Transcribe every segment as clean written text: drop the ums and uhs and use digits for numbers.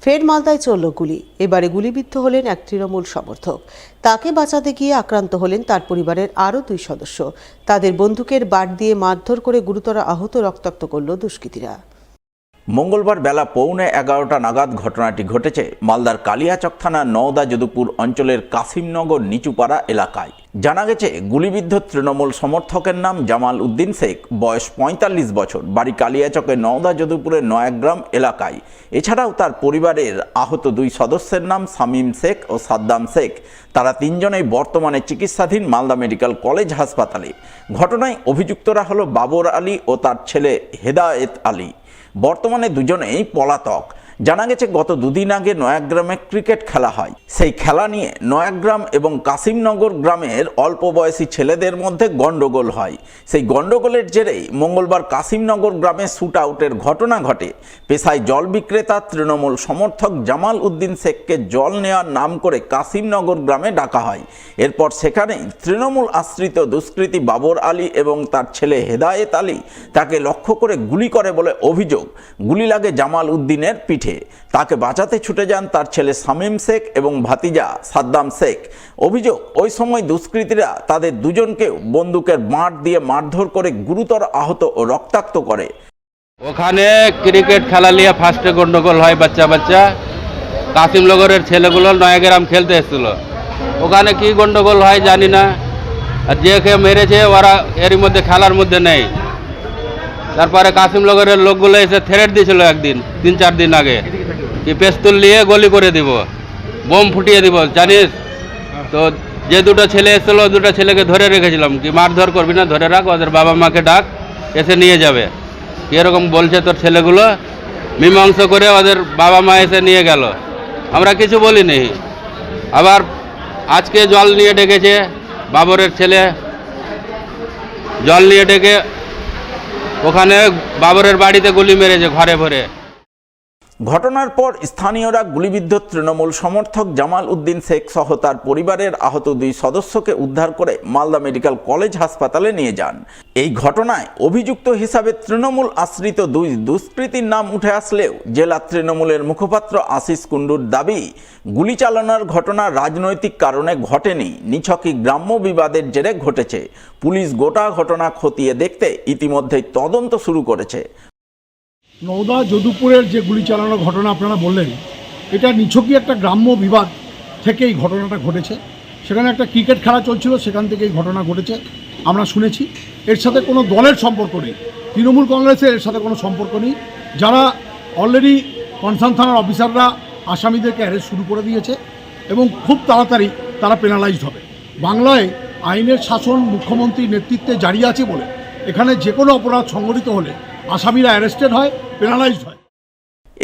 ফের মালদায় চলল গুলি। এবারে গুলিবিদ্ধ হলেন এক তৃণমূল সমর্থক। তাকে বাঁচাতে গিয়ে আক্রান্ত হলেন তার পরিবারের আরও 2 সদস্য। তাদের বন্দুকের বাট দিয়ে মারধর করে গুরুতর আহত রক্তাক্ত করল দুষ্কৃতীরা। মঙ্গলবার বেলা 11:15 নাগাদ ঘটনাটি ঘটেছে মালদার কালিয়াচক থানার নওদা যদুপুর অঞ্চলের কাসিমনগর নিচুপাড়া এলাকায়। জানা গেছে গুলিবিদ্ধ তৃণমূল সমর্থকের নাম জামাল উদ্দিন শেখ, বয়স 45 বছর, বাড়ি কালিয়াচকের নওদা যদুপুরের নয়াগ্রাম এলাকায়। এছাড়াও তার পরিবারের আহত 2 সদস্যের নাম শামীম শেখ ও সাদ্দাম শেখ। তারা 3 জনেই বর্তমানে চিকিৎসাধীন মালদা মেডিকেল কলেজ হাসপাতালে। ঘটনায় অভিযুক্তরা হলো বাবর আলী ও তার ছেলে হেদায়েত আলী। বর্তমানে দুজনেই পলাতক। জানা গেছে গত 2 দিন আগে নয়াগ্রামে ক্রিকেট খেলা হয়। সেই খেলা নিয়ে নয়াগ্রাম এবং কাসিমনগর গ্রামের অল্প বয়সী ছেলেদের মধ্যে গন্ডগোল হয়। সেই গন্ডগোলের জেরেই মঙ্গলবার কাসিমনগর গ্রামে শুট আউটের ঘটনা ঘটে। পেশায় জল বিক্রেতা তৃণমূল সমর্থক জামাল উদ্দিন শেখকে জল নেওয়ার নাম করে কাসিমনগর গ্রামে ডাকা হয়। এরপর সেখানেই তৃণমূল আশ্রিত দুষ্কৃতী বাবর আলী এবং তার ছেলে হেদায়েত আলী তাকে লক্ষ্য করে গুলি করে বলে অভিযোগ। গুলি লাগে জামাল উদ্দিনের পিঠে। তাকে বাঁচাতে ছুটে যান তার ছেলে শামীম শেখ এবং ভাতিজা সাদ্দাম শেখ। অভিযোগ, ওই সময় দুষ্কৃতীরা তাদের দুজনকেও বন্দুকের বাট দিয়ে মারধর করে গুরুতর আহত ও রক্তাক্ত করে। ওখানে ক্রিকেট খেলা নিয়ে ফার্স্টে গন্ডগোল হয়। বাচ্চা কাসিমনগরের ছেলেগুলো নয়াগ্রাম খেলতে এসেছিল। ওখানে কি গন্ডগোল হয় জানি না। আর যে কে মেরেছে ওরা এরই মধ্যে খেলার মধ্যে নেই। তারপরে কাসিমনগরের লোকগুলো এসে থ্রেট দিয়েছিল একদিন, 3-4 দিন আগে, কি পেস্তুল নিয়ে গলি করে দিব, বোম ফুটিয়ে দিব জানিস। তো যে 2টো ছেলে এসেছিলো 2টো ছেলেকে ধরে রেখেছিলাম, কি মারধর করবি না, ধরে রাখ, ওদের বাবা মাকে ডাক, এসে নিয়ে যাবে। এরকম বলছে তোর ছেলেগুলো। মীমাংসা করে ওদের বাবা মা এসে নিয়ে গেল, আমরা কিছু বলিনি। আবার আজকে জল নিয়ে ডেকেছে, বাবরের ছেলে জল নিয়ে ডেকে ওখানে বাবরের বাড়িতে গুলি মেরেছে ঘরে ভরে। ঘটনার পর স্থানীয়রা গুলিবিদ্ধ তৃণমূল সমর্থক জামাল উদ্দিন শেখ সহ তার পরিবারের আহত 2 সদস্যকে উদ্ধার করে মালদা মেডিকেল কলেজ হাসপাতালে নিয়ে যান। এই ঘটনায় অভিযুক্ত হিসাবে তৃণমূল আশ্রিত 2 দুষ্কৃতীর নাম উঠে আসলেও জেলা তৃণমূলের মুখপাত্র আশিস কুণ্ডুর দাবি, গুলি চালানোর ঘটনা রাজনৈতিক কারণে ঘটেনি, নিছকই গ্রাম্য বিবাদের জেরে ঘটেছে। পুলিশ গোটা ঘটনা খতিয়ে দেখতে ইতিমধ্যেই তদন্ত শুরু করেছে। নওদা যদুপুরের যে গুলি চালানোর ঘটনা আপনারা বললেন, এটা নিছকই একটা গ্রাম্য বিবাদ থেকে এই ঘটনাটা ঘটেছে। সেখানে একটা ক্রিকেট খেলা চলছিল, সেখান থেকে এই ঘটনা ঘটেছে আমরা শুনেছি। এর সাথে কোনো দলের সম্পর্ক নেই, তৃণমূল কংগ্রেসের এর সাথে কোনো সম্পর্ক নেই। যারা অলরেডি কনসার্ন থানার অফিসাররা আসামিদেরকে অ্যারেস্ট শুরু করে দিয়েছে এবং খুব তাড়াতাড়ি তারা পেনালাইজড হবে। বাংলায় আইনের শাসন মুখ্যমন্ত্রীর নেতৃত্বে জারি আছে বলে এখানে যে কোনো অপরাধ সংঘটিত হলে আসামিরা অ্যারেস্টেড হয়, পেনালাইজড হয়।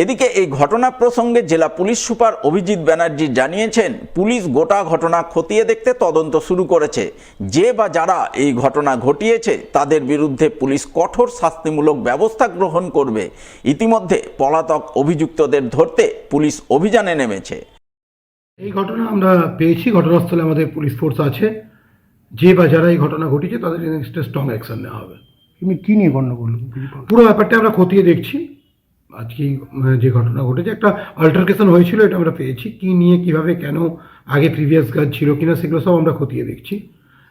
এদিকে এই ঘটনা প্রসঙ্গে জেলা পুলিশ সুপার অভিজিৎ ব্যানার্জি জানিয়েছেন, পুলিশ গোটা ঘটনা খতিয়ে দেখতে তদন্ত শুরু করেছে। যে বা যারা এই ঘটনা ঘটিয়েছে তাদের বিরুদ্ধে পুলিশ কঠোর শাস্তিমূলক ব্যবস্থা গ্রহণ করবে। ইতিমধ্যে পলাতক অভিযুক্তদের ধরতে পুলিশ অভিযানে নেমেছে। এই ঘটনা আমরা পেয়েছি, ঘটনাস্থলে আমাদের পুলিশ ফোর্স আছে। যে বা যারা এই ঘটনা ঘটিয়েছে তাদের এগেইনস্টে স্ট্রং অ্যাকশন নেওয়া হবে। কী নিয়ে গণ্ডগোল? পুরো ব্যাপারটা আমরা খতিয়ে দেখছি। আজকে যে ঘটনা ঘটেছে, একটা অল্টারকেশন হয়েছিল, এটা আমরা পেয়েছি। কী নিয়ে, কীভাবে, কেন, আগে প্রিভিয়াস কাজ ছিল কিনা, সেগুলো সব আমরা খতিয়ে দেখছি।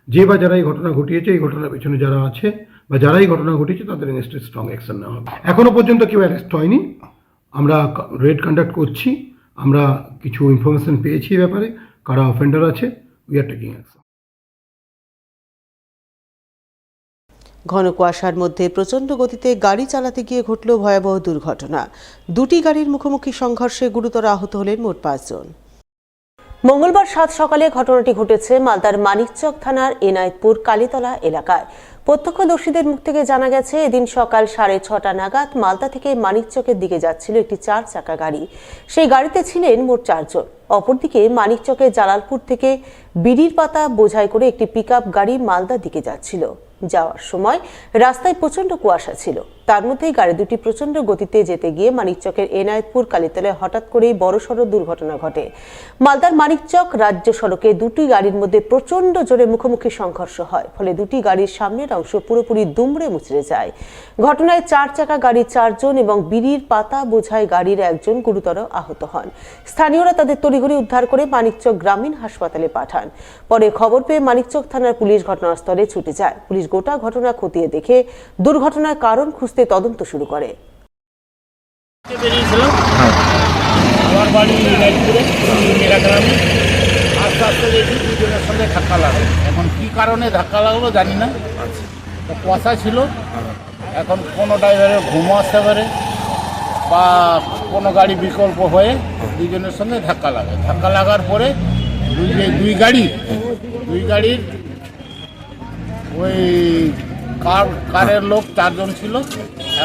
যে বা যারা এই ঘটনা ঘটিয়েছে, এই ঘটনার পেছনে যারা আছে বা যারা এই ঘটনা ঘটিয়েছে তাদের এগেইনস্টে স্ট্রং অ্যাকশন নেওয়া হবে। এখনও পর্যন্ত কেউ অ্যারেস্ট হয়নি। আমরা রেড কন্ডাক্ট করছি, আমরা কিছু ইনফরমেশন পেয়েছি এই ব্যাপারে, কারা অফেন্ডার আছে, উই আর টেকিং অ্যাকশন। ঘন কুয়াশার মধ্যে প্রচণ্ড গতিতে গাড়ি চালাতে গিয়ে ঘটল ভয়াবহ দুর্ঘটনা। 2টি গাড়ির মুখোমুখি সংঘর্ষে গুরুতর আহত হলেন মোট 5 জন। মঙ্গলবার 7 সকালে ঘটনাটি ঘটেছে মালদার মানিকচক থানার এনায়েতপুর কালীতলা এলাকায়। প্রত্যক্ষদর্শীদের মুখ থেকে জানা গেছে, এদিন সকাল 6:30 নাগাদ মালদা থেকে মানিকচকের দিকে যাচ্ছিল একটি 4 চাকা গাড়ি। সেই গাড়িতে ছিলেন মোট 4 জন। অপরদিকে মানিকচকের জালালপুর থেকে বিড়ির পাতা বোঝাই করে একটি পিকআপ গাড়ি মালদার দিকে যাচ্ছিল। যাওয়ার সময় রাস্তায় প্রচণ্ড কুয়াশা ছিল। তার মধ্যেই গাড়ি দুটি প্রচণ্ড গতিতে যেতে গিয়ে মানিকচকের এনায়েতপুর কালীতলায় হঠাৎ করেই বড়সড় দুর্ঘটনা ঘটে। মালদার মানিকচক রাজ্য সড়কে দুটি গাড়ির মধ্যে প্রচণ্ড জোরে মুখোমুখি সংঘর্ষ হয়, ফলে দুটি গাড়ির সামনের অংশ পুরোপুরি দুমড়ে মুচড়ে যায়। ঘটনায় 4 চাকা গাড়ির 4 জন এবং বিড়ির পাতা বোঝাই গাড়ির 1 জন গুরুতর আহত হন। স্থানীয়রা তাদের তড়িঘড়ি উদ্ধার করে মানিকচক গ্রামীণ হাসপাতালে পাঠান। পরে খবর পেয়ে মানিকচক থানার পুলিশ ঘটনাস্থলে ছুটে যায়। পুলিশ গোটা ঘটনা খতিয়ে দেখে দুর্ঘটনার কারণ খুঁজতে তদন্ত শুরু করে। বেরিয়েছিলাম, আমার বাড়ি রায়পুরে, মেরা গ্রামে। আস্তে আস্তে দেখি দুজনের সঙ্গে ধাক্কা লাগলো। এখন কী কারণে ধাক্কা লাগলো জানি না। তো কুয়াশা ছিল, এখন কোনো ড্রাইভারের ঘুমও আসতে পারে বা কোনো গাড়ি বিকল্প হয়ে দুজনের সঙ্গে ধাক্কা লাগে। ধাক্কা লাগার পরে দুই গাড়ির ওই কারের লোক 4 জন ছিল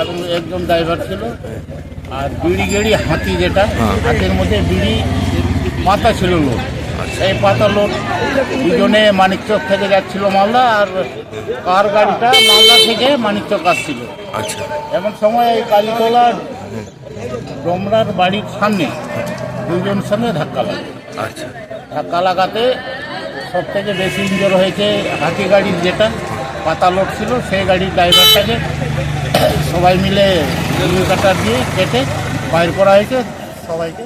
এবং 1 জন ড্রাইভার ছিল। আর বিড়ি গেড়ি হাতি, যেটা হাতির মধ্যে বিড়ি পাতা ছিল লোক, সেই পাতা লোক দুজনে মানিকচক থেকে যাচ্ছিল মালদা, আর কার গাড়িটা মালদা থেকে মানিকচক আসছিল। আচ্ছা, এমন সময় এই কালীতলা ডোমরার বাড়ির সামনে দুজন সঙ্গে ধাক্কা লাগে। আচ্ছা, ধাক্কা লাগাতে সব থেকে বেশি ইনজোর হয়েছে হাতি গাড়ির, যেটা পাতা লোড ছিল, সেই গাড়ির ড্রাইভারটাকে সবাই মিলে কাটার দিয়ে কেটে বাইর করা হয়েছে সবাইকে।